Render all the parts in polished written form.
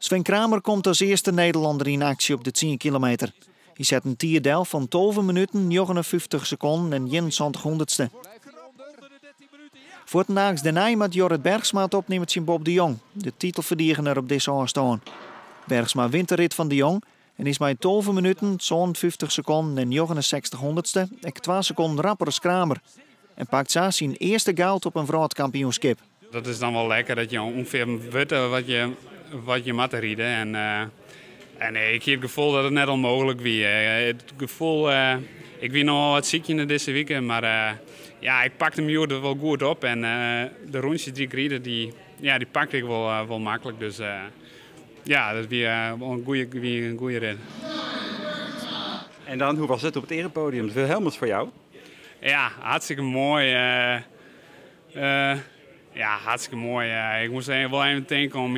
Sven Kramer komt als eerste Nederlander in actie op de 10 kilometer. Hij zet een tierdel van 12 minuten, 59 seconden en 21 honderdste. Voor het naaks daarna met Jorrit Bergsma het opneemt Bob de Jong, de titelverdediger op deze afstand. Bergsma wint de rit van de Jong en is bij 12 minuten, 52 seconden en 69 honderdste en 2 seconden rapper als Kramer. En pakt zo zijn eerste goud op een wereldkampioenschap. Dat is dan wel lekker dat je ongeveer weet wat je moet rijden. En ik heb het gevoel dat het net onmogelijk was. Het gevoel, ik ben nog wat ziekje deze week, maar ik pakte hem er wel goed op. En de rondjes die ik rijd, die pakte ik wel makkelijk. Dus dat was een goede rit. En dan, hoe was het op het erepodium? Wilhelmus voor jou? Ja, hartstikke mooi. Hartstikke mooi. Ik moest wel even denken om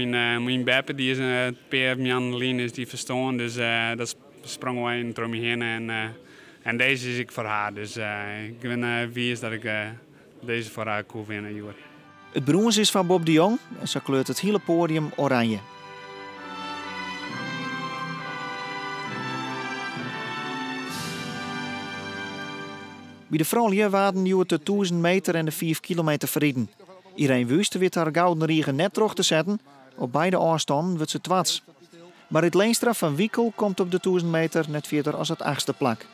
mijn Beppe, die is een peer Jan Lien is die verstaan. Dus dat sprong wel even door me heen. En deze is ik voor haar. Dus ik ben wies dat ik deze voor haar kon winnen. Het brons is van Bob de Jong en zo kleurt het hele podium oranje. Bij de vrouwen waren nu de 1000 meter en de 4 kilometer verrieden. Irene Wust weet haar gouden riegen net terug te zetten. Op beide afstanden wordt ze twats. Maar het Leenstra van Wiekel komt op de 1000 meter net verder als het 8e plak.